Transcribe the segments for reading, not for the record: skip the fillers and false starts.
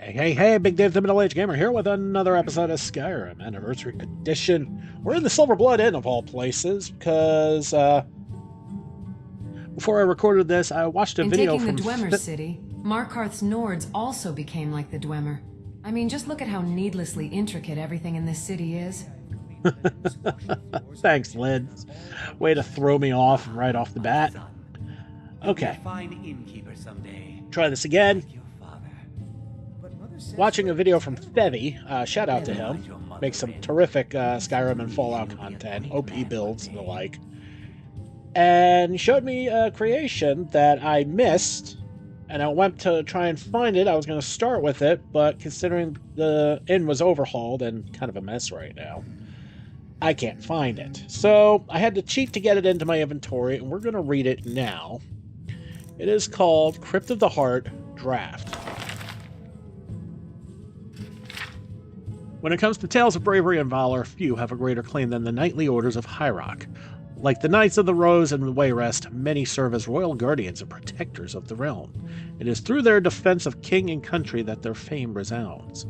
Hey, Big Dave the Middle-Aged Gamer here with another episode of Skyrim Anniversary Edition. We're in the Silverblood Inn of all places, because, before I recorded this, I watched a video from... In taking the Dwemer city, Markarth's Nords also became like the Dwemer. I mean, just look at how needlessly intricate everything in this city is. Thanks, Lynn. Way to throw me off right off the bat. Okay. Try this again. Watching a video from Thevi, shout out to him, makes some terrific Skyrim and Fallout content, OP builds and the like, and showed me a creation that I missed, and I went to try and find it. I was going to start with it, but considering the inn was overhauled and kind of a mess right now, I can't find it. So I had to cheat to get it into my inventory, and we're going to read it now. It is called Crypt of the Heart Draft. When it comes to tales of bravery and valor, few have a greater claim than the knightly orders of Hyrok. Like the Knights of the Rose and Wayrest, many serve as royal guardians and protectors of the realm. It is through their defense of king and country that their fame resounds.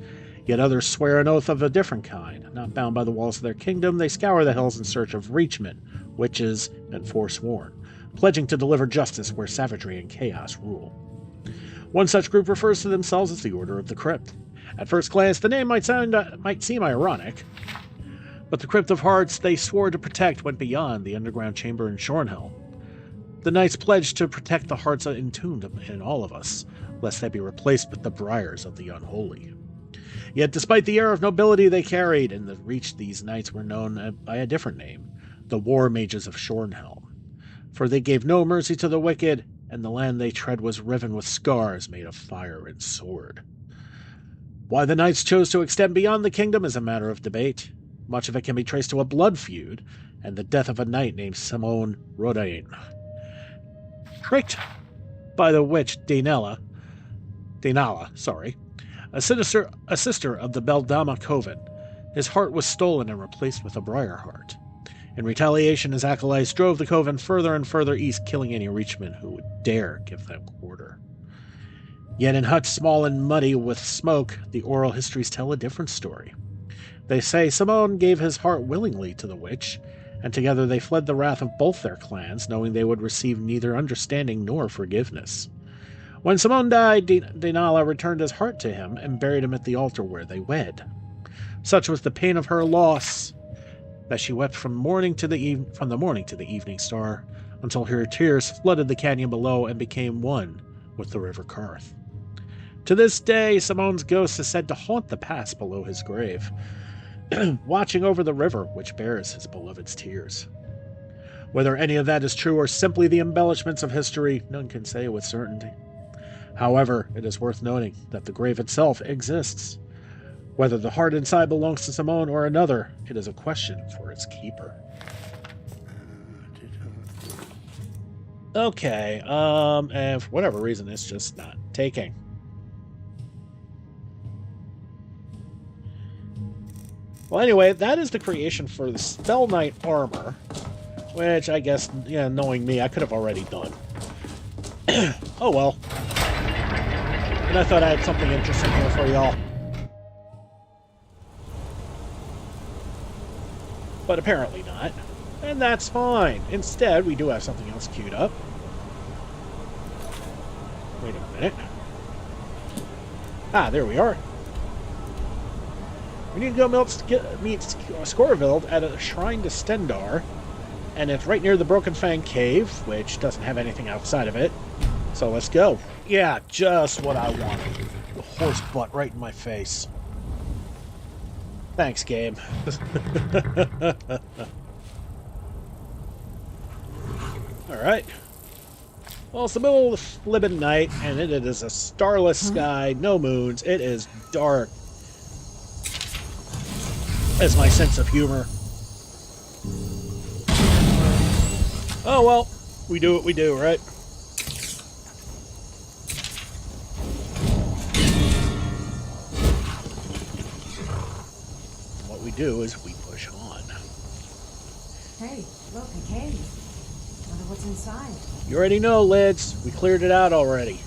Yet others swear an oath of a different kind. Not bound by the walls of their kingdom, they scour the hills in search of reachmen, witches, and forsworn, pledging to deliver justice where savagery and chaos rule. One such group refers to themselves as the Order of the Crypt. At first glance, the name might seem ironic, but the Crypt of Hearts they swore to protect went beyond the underground chamber in Shornhill. The knights pledged to protect the hearts entombed in all of us, lest they be replaced with the briars of the unholy. Yet despite the air of nobility they carried, in the Reach these knights were known by a different name, the War Mages of Shornhill. For they gave no mercy to the wicked, and the land they tread was riven with scars made of fire and sword. Why the knights chose to extend beyond the kingdom is a matter of debate. Much of it can be traced to a blood feud, and the death of a knight named Simone Rodain. Tricked by the witch Dainala, a sister of the Beldama Coven, his heart was stolen and replaced with a briar heart. In retaliation, his acolytes drove the Coven further and further east, killing any reachman who would dare give them quarter. Yet in huts small and muddy with smoke, the oral histories tell a different story. They say Simone gave his heart willingly to the witch, and together they fled the wrath of both their clans, knowing they would receive neither understanding nor forgiveness. When Simone died, Dainala returned his heart to him and buried him at the altar where they wed. Such was the pain of her loss that she wept from the morning to the evening star, until her tears flooded the canyon below and became one with the river Karth. To this day, Simone's ghost is said to haunt the pass below his grave, watching over the river which bears his beloved's tears. Whether any of that is true or simply the embellishments of history, none can say with certainty. However, it is worth noting that the grave itself exists. Whether the heart inside belongs to Simone or another, it is a question for its keeper. Okay, and for whatever reason, it's just not taking. Well, anyway, that is the creation for the Spell Knight armor, which I guess, yeah, knowing me, I could have already done. Oh well. And I thought I had something interesting here for y'all. But apparently not. And that's fine. Instead, we do have something else queued up. Wait a minute. Ah, there we are. We need to go meet Scorvild at a shrine to Stendar, and it's right near the Broken Fang Cave, which doesn't have anything outside of it. So let's go. Yeah, just what I wanted. The horse butt right in my face. Thanks, game. Alright. Well, it's the middle of the flippin' night, and it is a starless sky, no moons. It is dark. That's my sense of humor. Oh well, we do what we do, right? And what we do is we push on. Hey, look, a cave. Wonder what's inside. You already know, Lids. We cleared it out already.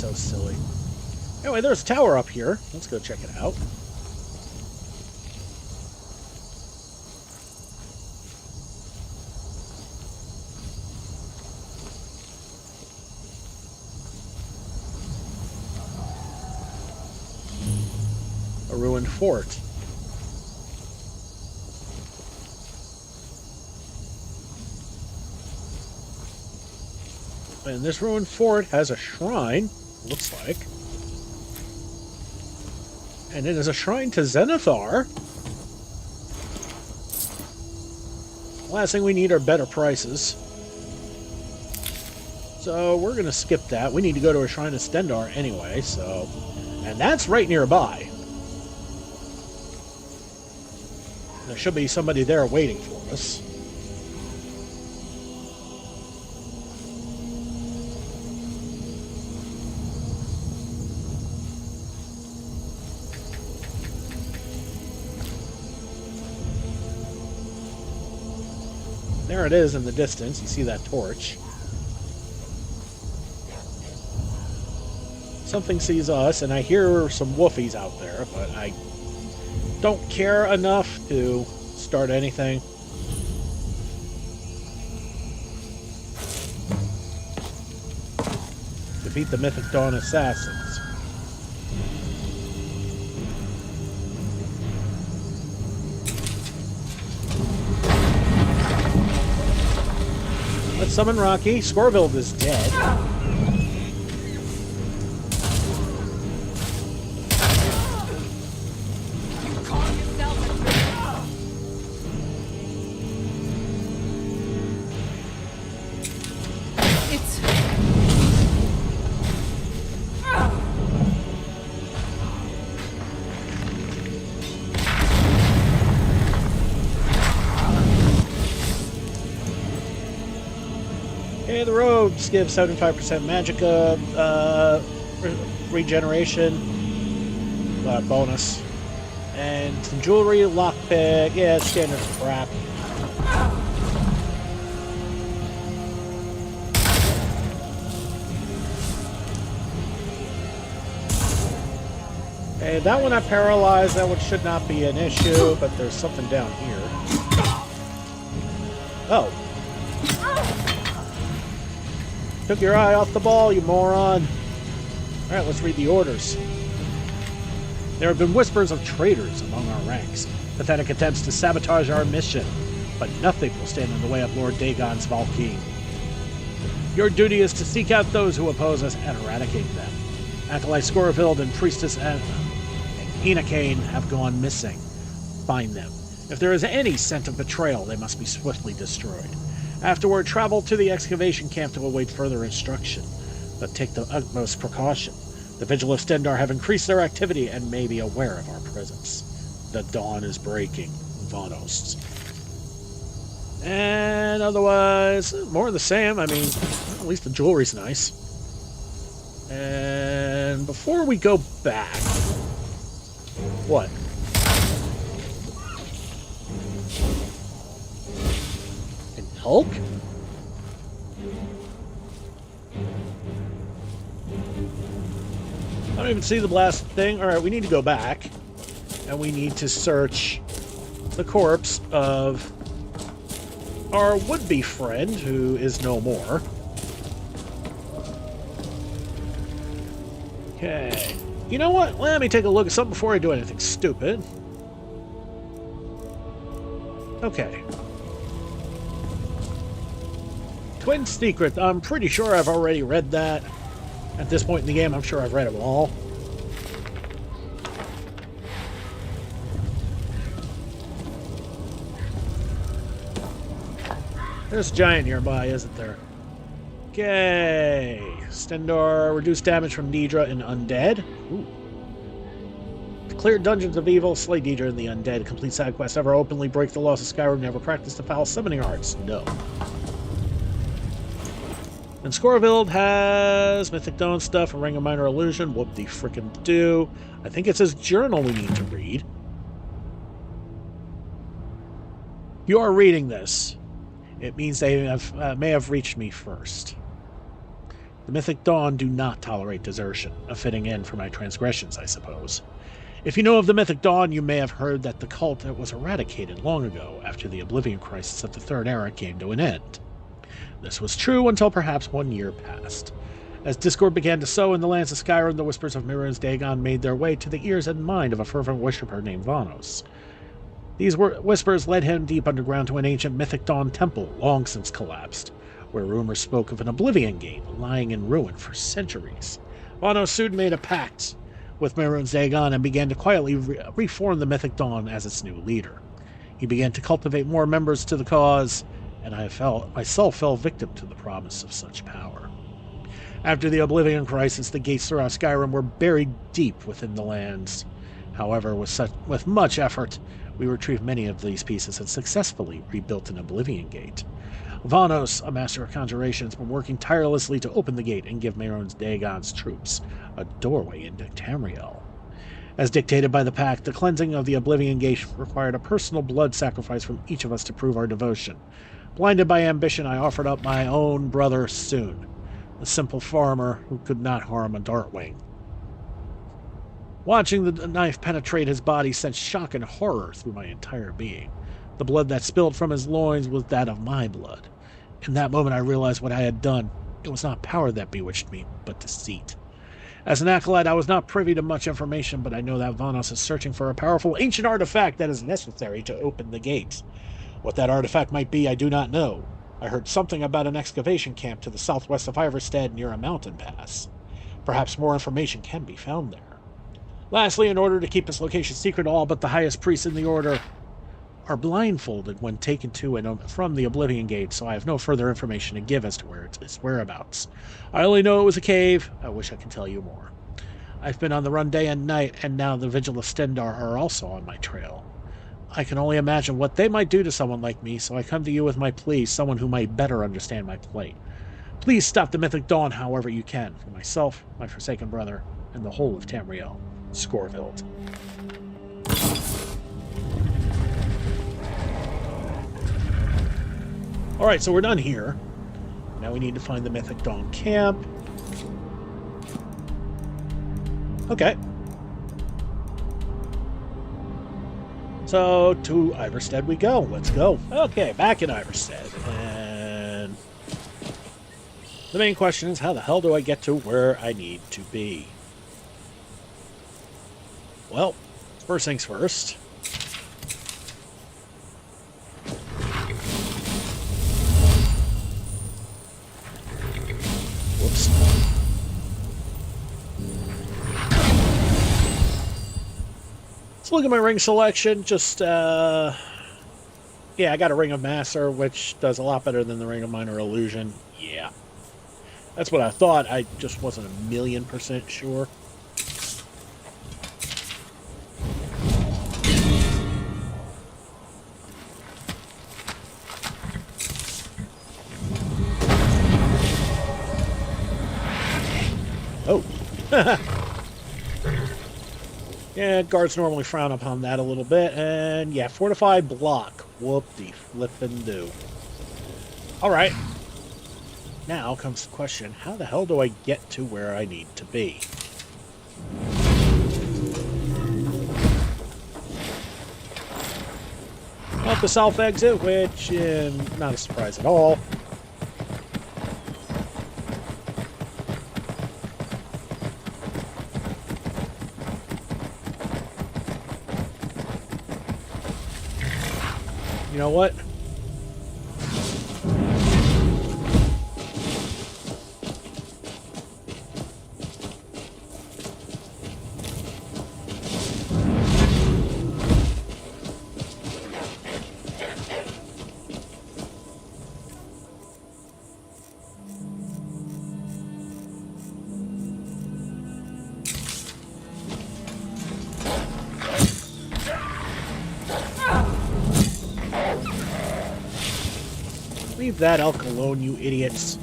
so silly. Anyway, there's a tower up here. Let's go check it out. A ruined fort. And this ruined fort has a shrine, looks like. And it is a shrine to Zenithar. Last thing we need are better prices. So we're going to skip that. We need to go to a shrine to Stendarr anyway, so... And that's right nearby. There should be somebody there waiting for us. There it is in the distance. You see that torch. Something sees us, and I hear some woofies out there, but I don't care enough to start anything. Defeat the Mythic Dawn assassins. Let's summon Rocky. Scorvild is dead. The robes give 75% magicka regeneration bonus. And some jewelry, lockpick, yeah, standard crap. Okay, that one I paralyzed. That one should not be an issue, but there's something down here. Oh. Took your eye off the ball, you moron. Alright, let's read the orders. There have been whispers of traitors among our ranks, pathetic attempts to sabotage our mission, but nothing will stand in the way of Lord Dagon's Valkyrie. Your duty is to seek out those who oppose us and eradicate them. Acolyte Scorvild and Priestess Enakane have gone missing. Find them. If there is any scent of betrayal, they must be swiftly destroyed. Afterward, travel to the excavation camp to await further instruction, but take the utmost precaution. The Vigil of Stendarr have increased their activity and may be aware of our presence. The dawn is breaking. Vonos. And otherwise, more of the same. I mean, at least the jewelry's nice. And before we go back... What? Hulk? I don't even see the blast thing. Alright, we need to go back. And we need to search the corpse of our would-be friend, who is no more. Okay. You know what? Let me take a look at something before I do anything stupid. Okay. Twin Secret. I'm pretty sure I've already read that. At this point in the game, I'm sure I've read them all. There's a giant nearby, isn't there? Okay. Stendarr, reduce damage from Nidra and Undead. Ooh. Clear Dungeons of Evil, slay Nidra and the Undead. Complete side quest. Ever openly break the laws of Skyrim. Never practice the foul summoning arts. No. And Scorvild has Mythic Dawn stuff and Ring of Minor Illusion. Whoop de frickin' do. I think it's his journal we need to read. You are reading this. It means they have, may have reached me first. The Mythic Dawn do not tolerate desertion, a fitting end for my transgressions, I suppose. If you know of the Mythic Dawn, you may have heard that the cult was eradicated long ago after the Oblivion crisis of the Third Era came to an end. This was true until perhaps 1 year passed. As discord began to sow in the lands of Skyrim, the whispers of Mehrunes Dagon made their way to the ears and mind of a fervent worshipper named Vanos. These whispers led him deep underground to an ancient Mythic Dawn temple, long since collapsed, where rumors spoke of an Oblivion gate lying in ruin for centuries. Vanos soon made a pact with Mehrunes Dagon and began to quietly reform the Mythic Dawn as its new leader. He began to cultivate more members to the cause, and I myself fell victim to the promise of such power. After the Oblivion crisis, the gates throughout Skyrim were buried deep within the lands. However, with much effort, we retrieved many of these pieces and successfully rebuilt an Oblivion gate. Vanos, a master of conjuration, has been working tirelessly to open the gate and give Mehrunes Dagon's troops a doorway into Tamriel. As dictated by the pact, the cleansing of the Oblivion gate required a personal blood sacrifice from each of us to prove our devotion. Blinded by ambition, I offered up my own brother Soon, a simple farmer who could not harm a Dartwing. Watching the knife penetrate his body sent shock and horror through my entire being. The blood that spilled from his loins was that of my blood. In that moment I realized what I had done. It was not power that bewitched me, but deceit. As an acolyte, I was not privy to much information, but I know that Vanos is searching for a powerful ancient artifact that is necessary to open the gates. What that artifact might be, I do not know. I heard something about an excavation camp to the southwest of Iverstead near a mountain pass. Perhaps more information can be found there. Lastly, in order to keep its location secret, all but the highest priests in the Order are blindfolded when taken to and from the Oblivion Gate, so I have no further information to give as to its whereabouts. I only know it was a cave. I wish I could tell you more. I've been on the run day and night, and now the Vigil of Stendarr are also on my trail. I can only imagine what they might do to someone like me, so I come to you with my plea, someone who might better understand my plight. Please stop the Mythic Dawn however you can, for myself, my forsaken brother, and the whole of Tamriel. Scorvild. Alright, so we're done here. Now we need to find the Mythic Dawn camp. Okay. So, to Iverstead we go. Let's go. Okay, back in Iverstead. And the main question is, how the hell do I get to where I need to be? Well, first things first. Whoops. Let's look at my ring selection. Just, yeah, I got a Ring of Master, which does a lot better than the Ring of Minor Illusion. Yeah. That's what I thought. I just wasn't 1,000,000% sure. Oh. Yeah, guards normally frown upon that a little bit. And yeah, fortified block. Whoop-de-flippin'-do. Alright. Now comes the question, how the hell do I get to where I need to be? Out the south exit, which not a surprise at all. You know what? Leave that elk alone, you idiots.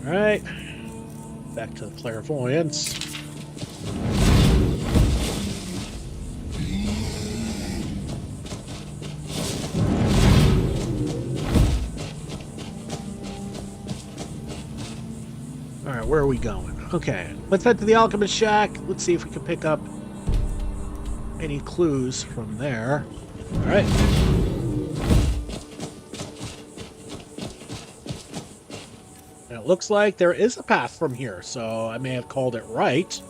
Alright. Back to the clairvoyance. where are we going? Okay, let's head to the Alchemist Shack. Let's see if we can pick up any clues from there. All right. And it looks like there is a path from here, so I may have called it right.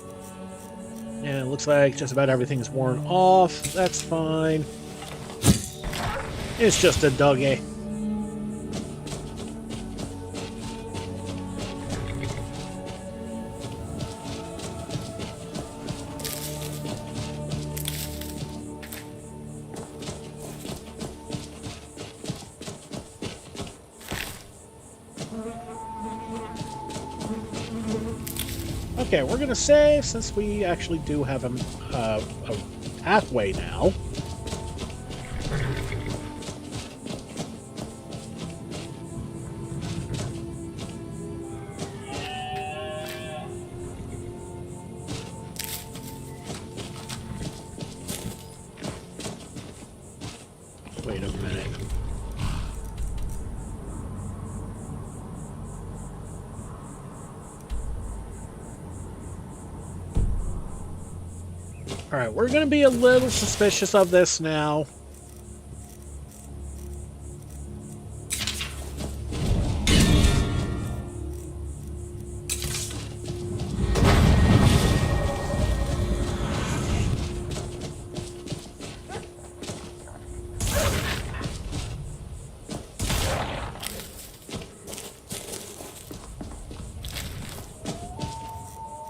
And it looks like just about everything's worn off. That's fine. It's just a duggy. Okay, we're going to save since we actually do have a pathway now. Wait a minute. Alright, we're going to be a little suspicious of this now.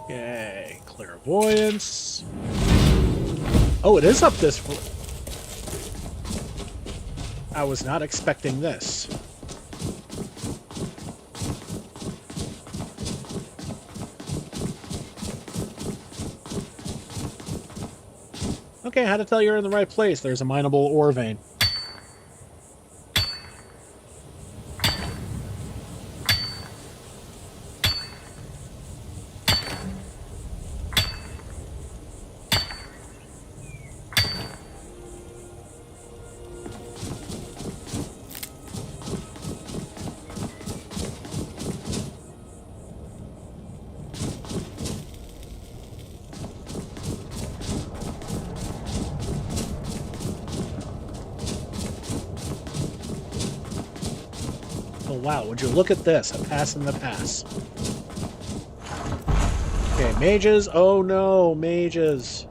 Okay, clairvoyance. Oh, it is up this... I was not expecting this. Okay, how to tell you're in the right place. There's a mineable ore vein. Oh wow, would you look at this? A pass in the pass. Okay, mages. Oh no, mages.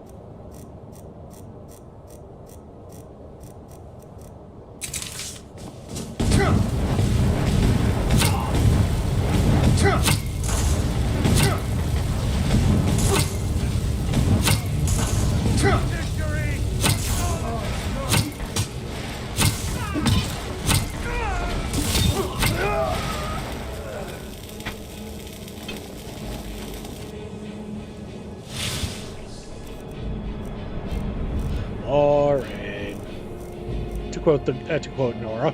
Alright. To quote Nora.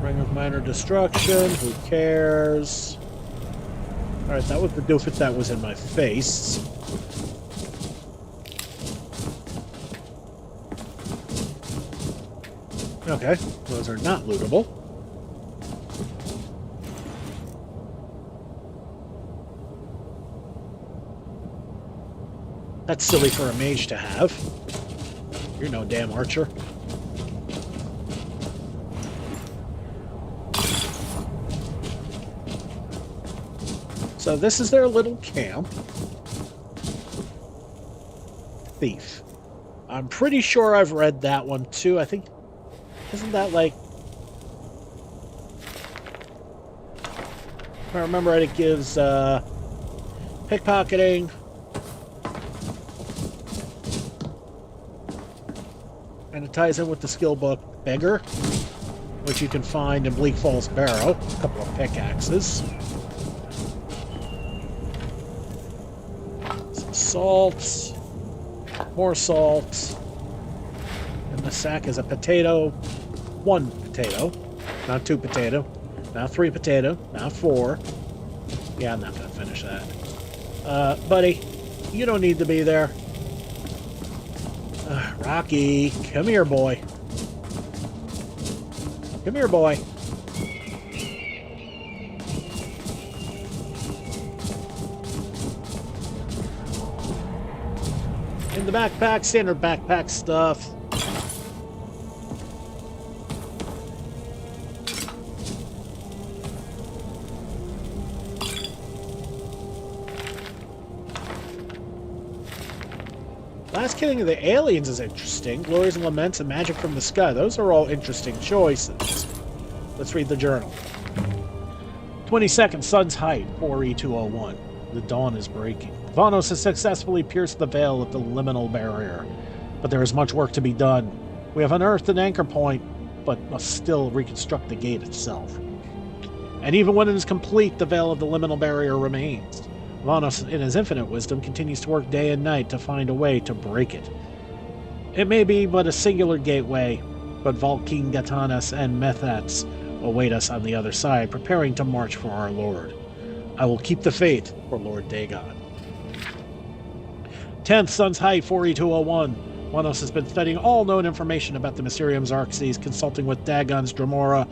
Ring of minor destruction. Who cares? Alright, that was the doofus that was in my face. Okay, those are not lootable. That's silly for a mage to have. You're no damn archer. So this is their little camp. Thief. I'm pretty sure I've read that one too. I think... Isn't that like... If I remember right, it gives pickpocketing... And it ties in with the skill book Beggar, which you can find in Bleak Falls Barrow. A couple of pickaxes. Some salts. More salt. And the sack is a potato. One potato. Not two potato. Not three potato. Not four. Yeah, I'm not going to finish that. Buddy, you don't need to be there. Rocky, come here, boy. Come here, boy. In the backpack, standard backpack stuff. Last killing of the aliens is interesting. Glories and laments and magic from the sky. Those are all interesting choices. Let's read the journal. 22nd, sun's height, 4E201. The dawn is breaking. Vanos has successfully pierced the veil of the liminal barrier, but there is much work to be done. We have unearthed an anchor point, but must still reconstruct the gate itself. And even when it is complete, the veil of the liminal barrier remains. Vanos, in his infinite wisdom, continues to work day and night to find a way to break it. It may be but a singular gateway, but Valkine Gatanas and Methats await us on the other side, preparing to march for our Lord. I will keep the faith for Lord Dagon. 10th, sun's height, 4E201. Vanos has been studying all known information about the Mysterium Xarxes, consulting with Dagon's Dremora,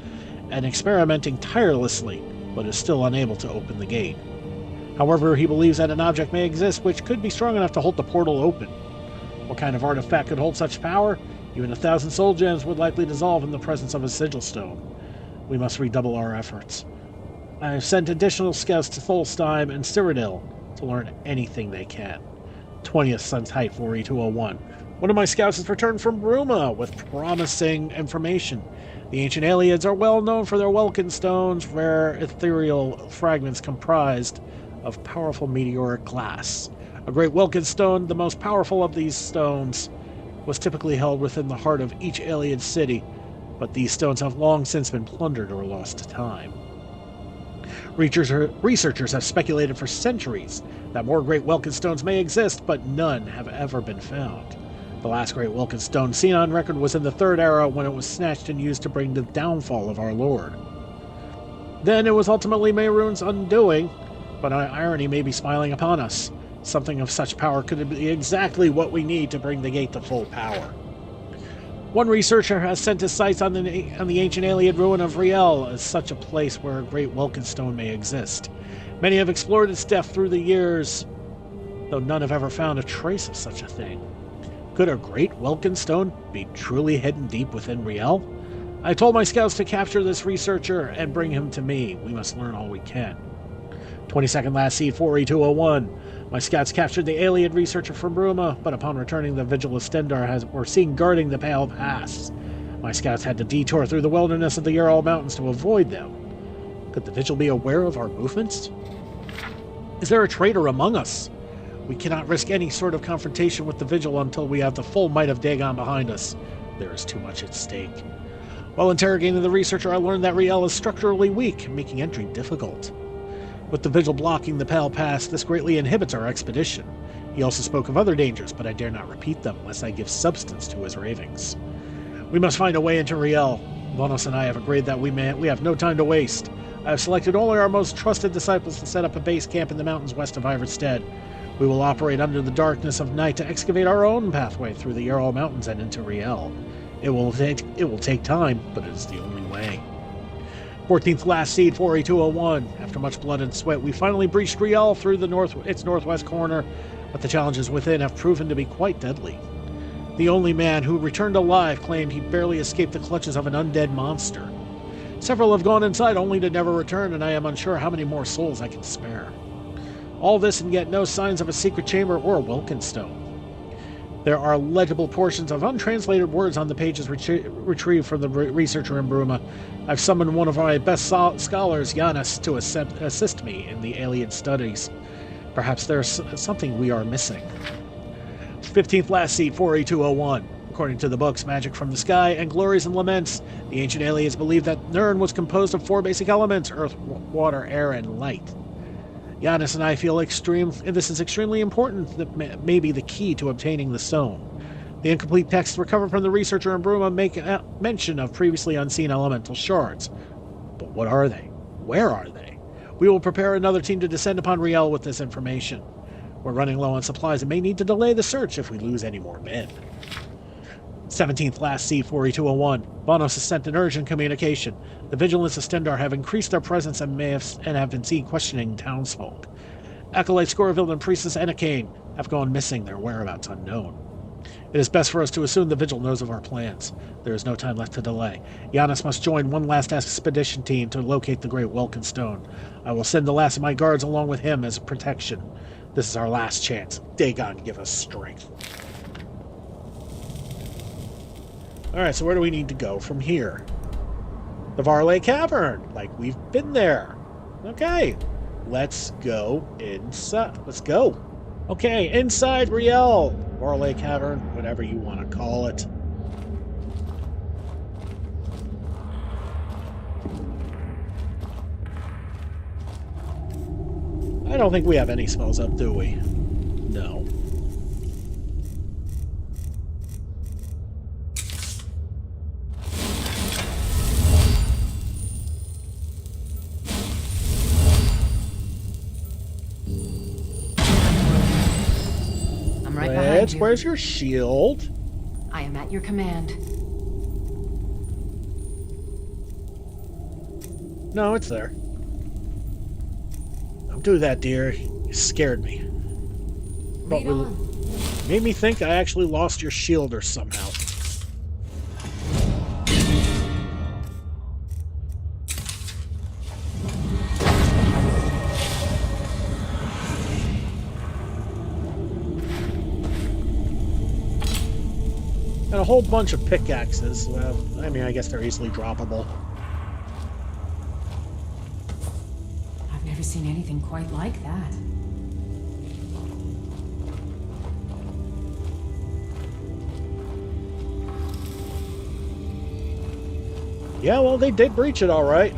and experimenting tirelessly, but is still unable to open the gate. However, he believes that an object may exist which could be strong enough to hold the portal open. What kind of artifact could hold such power? Even 1,000 soul gems would likely dissolve in the presence of a sigil stone. We must redouble our efforts. I have sent additional scouts to Tholstein and Cyrodiil to learn anything they can. 20th, sun's height, 4E201. One of my scouts has returned from Bruma with promising information. The ancient Aliens are well known for their Welkin stones, rare ethereal fragments comprised of powerful meteoric glass. A great Welkin stone, the most powerful of these stones, was typically held within the heart of each alien city, but these stones have long since been plundered or lost to time. Researchers have speculated for centuries that more great Welkin stones may exist, but none have ever been found. The last great Welkin stone seen on record was in the Third Era, when it was snatched and used to bring the downfall of our Lord. Then it was ultimately Mehrunes' undoing, but irony may be smiling upon us. Something of such power could be exactly what we need to bring the gate to full power. One researcher has sent his sights on the ancient alien ruin of Riel as such a place where a great Welkin stone may exist. Many have explored its depth through the years, though none have ever found a trace of such a thing. Could a great Welkin stone be truly hidden deep within Riel? I told my scouts to capture this researcher and bring him to me. We must learn all we can. 22nd last seed, 4E201. My scouts captured the alien researcher from Bruma, but upon returning, the Vigil of Stendarr were seen guarding the Pale Pass. My scouts had to detour through the wilderness of the Ural Mountains to avoid them. Could the Vigil be aware of our movements? Is there a traitor among us? We cannot risk any sort of confrontation with the Vigil until we have the full might of Dagon behind us. There is too much at stake. While interrogating the researcher, I learned that Riel is structurally weak, making entry difficult. With the Vigil blocking the Pale Pass, this greatly inhibits our expedition. He also spoke of other dangers, but I dare not repeat them, lest I give substance to his ravings. We must find a way into Riel. Vanos and I have agreed that we have no time to waste. I have selected only our most trusted disciples to set up a base camp in the mountains west of Ivarstead. We will operate under the darkness of night to excavate our own pathway through the Ural Mountains and into Riel. It will take time, but it is the only way. 14th last seed, 4E201. After much blood and sweat, we finally breached Riel through its northwest corner, but the challenges within have proven to be quite deadly. The only man who returned alive claimed he barely escaped the clutches of an undead monster. Several have gone inside only to never return, and I am unsure how many more souls I can spare. All this and yet no signs of a secret chamber or a Welkin stone. There are legible portions of untranslated words on the pages retrieved from the researcher in Bruma. I've summoned one of my best scholars, Giannis, to assist me in the alien studies. Perhaps there's something we are missing. 15th last seed, 4E201. According to the books Magic from the Sky and Glories and Laments, the ancient aliens believed that Nirn was composed of 4 basic elements: earth, water, air, and light. Giannis and I feel this is extremely important, that may be the key to obtaining the stone. The incomplete texts recovered from the researcher in Bruma make mention of previously unseen elemental shards. But what are they? Where are they? We will prepare another team to descend upon Riel with this information. We're running low on supplies and may need to delay the search if we lose any more men. 17th last C-4201. Vanos has sent an urgent communication. The Vigilance of Stendar have increased their presence and have been seen questioning townsfolk. Acolyte Scorville and Priestess Enakane have gone missing, their whereabouts unknown. It is best for us to assume the Vigil knows of our plans. There is no time left to delay. Giannis must join one last expedition team to locate the Great Welkin Stone. I will send the last of my guards along with him as protection. This is our last chance. Dagon, give us strength. Alright, so where do we need to go from here? The Varley Cavern. Like, we've been there. Okay. Let's go inside. Let's go. Okay, inside Riel. Varley Cavern, whatever you want to call it. I don't think we have any spells up, do we? No. I'm right behind you. Where's your shield? I am at your command. No, it's there. Don't do that, dear. You scared me. Lead on. Made me think I actually lost your shield or somehow. And a whole bunch of pickaxes. Well, I mean, I guess they're easily droppable. I've never seen anything quite like that. Yeah, well, they did breach it all right.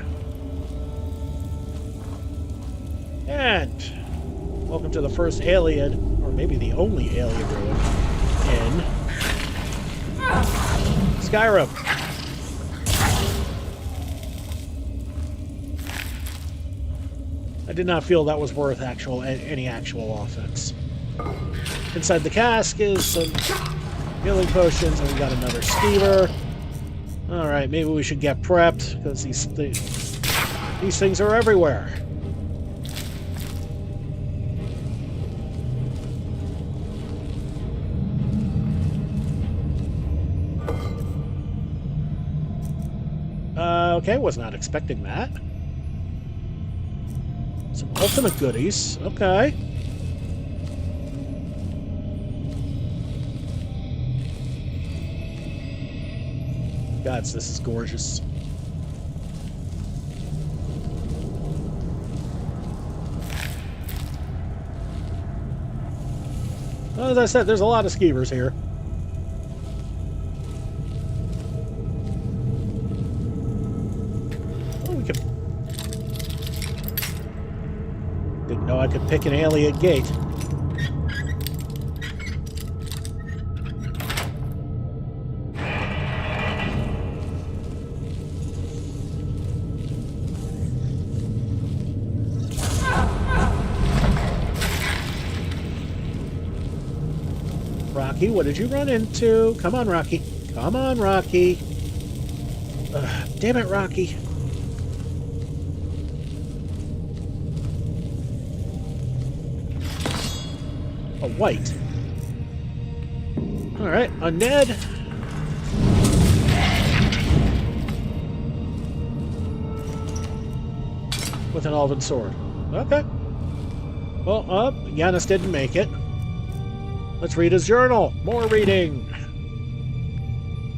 And welcome to the first alien, or maybe the only alien ruin in Skyrim. I did not feel that was worth any actual offense. Inside the cask is some healing potions, and we got another skeever. Alright, maybe we should get prepped, because these things are everywhere. Okay, was not expecting that. Some ultimate goodies. Okay. Gods, this is gorgeous. Well, as I said, there's a lot of skeevers here. Didn't know I could pick an alien gate. Rocky, what did you run into? Come on, Rocky. Come on, Rocky. Damn it, Rocky. A white. Alright, undead. With an elven sword. Okay. Well, Giannis didn't make it. Let's read his journal. More reading.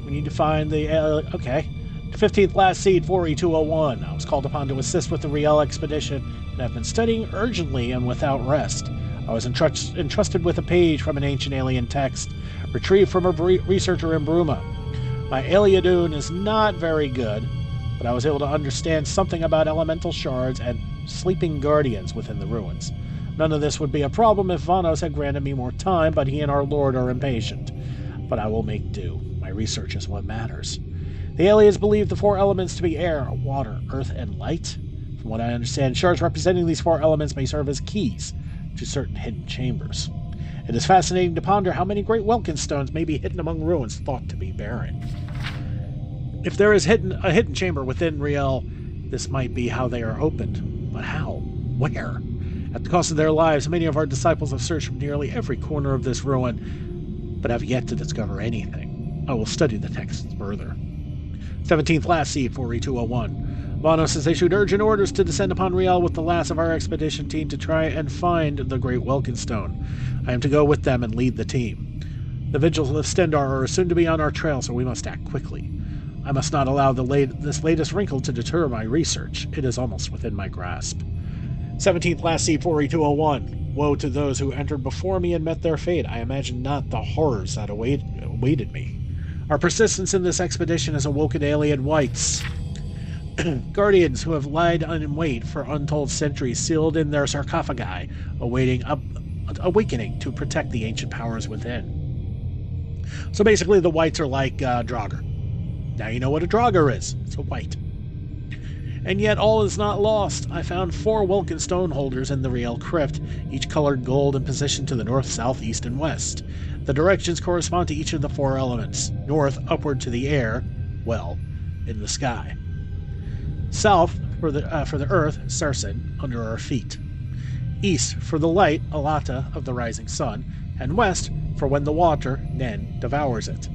We need to find the... okay. 15th last seed, 4E201. I was called upon to assist with the Riel expedition, and I've been studying urgently and without rest. I was entrusted with a page from an ancient alien text, retrieved from a researcher in Bruma. My Aliadun is not very good, but I was able to understand something about elemental shards and sleeping guardians within the ruins. None of this would be a problem if Vanos had granted me more time, but he and our lord are impatient. But I will make do. My research is what matters. The aliens believe the four elements to be air, water, earth, and light. From what I understand, shards representing these four elements may serve as keys to certain hidden chambers. It is fascinating to ponder how many great Welkin stones may be hidden among ruins thought to be barren. If there is a hidden chamber within Riel, this might be how they are opened. But how? Where? At the cost of their lives, many of our disciples have searched from nearly every corner of this ruin, but have yet to discover anything. I will study the texts further. 17th Last Seed 4E201. Vanos has issued urgent orders to descend upon Riel with the last of our expedition team to try and find the Great Welkin Stone. I am to go with them and lead the team. The vigils of Stendar are soon to be on our trail, so we must act quickly. I must not allow this latest wrinkle to deter my research. It is almost within my grasp. 17th Last Seed 4E201. Woe to those who entered before me and met their fate. I imagine not the horrors that awaited me. Our persistence in this expedition has awoken alien whites. Guardians who have lied in wait for untold centuries, sealed in their sarcophagi, awaiting awakening to protect the ancient powers within. So basically the whites are like Draugr. Now you know what a Draugr is. It's a white. And yet all is not lost. I found 4 Welkin stone holders in the Riel Crypt, each colored gold and positioned to the north, south, east, and west. The directions correspond to each of the 4 elements. North, upward to the air, well, in the sky. South, for the earth, Sarsin, under our feet. East, for the light, Alata, of the rising sun. And west, for when the water, Nen, devours it.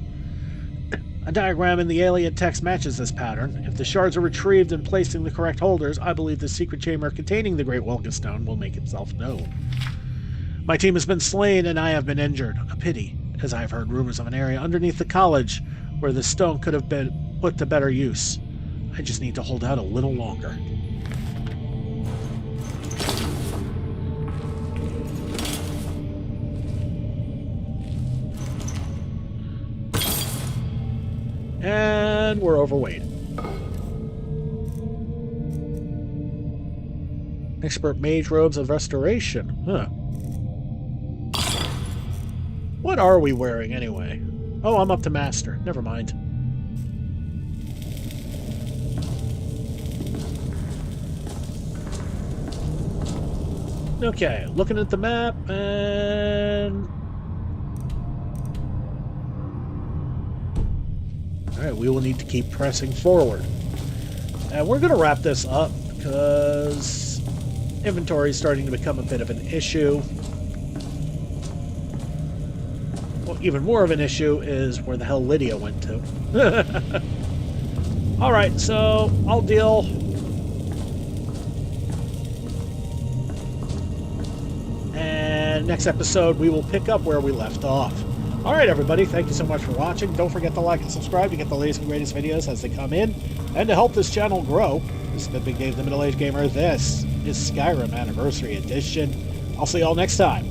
A diagram in the alien text matches this pattern. If the shards are retrieved and placed in the correct holders, I believe the secret chamber containing the Great Welkin Stone will make itself known. My team has been slain and I have been injured. A pity, as I have heard rumors of an area underneath the college where the stone could have been put to better use. I just need to hold out a little longer. And we're overweight. Expert Mage Robes of Restoration. Huh. What are we wearing anyway? Oh, I'm up to Master. Never mind. Okay, looking at the map and... Alright, we will need to keep pressing forward. And we're going to wrap this up because inventory is starting to become a bit of an issue. Well, even more of an issue is where the hell Lydia went to. Alright, so I'll deal... And next episode, we will pick up where we left off. Alright everybody, thank you so much for watching. Don't forget to like and subscribe to get the latest and greatest videos as they come in. And to help this channel grow, this has been Big Dave the Middle-Aged Gamer. This is Skyrim Anniversary Edition. I'll see y'all next time.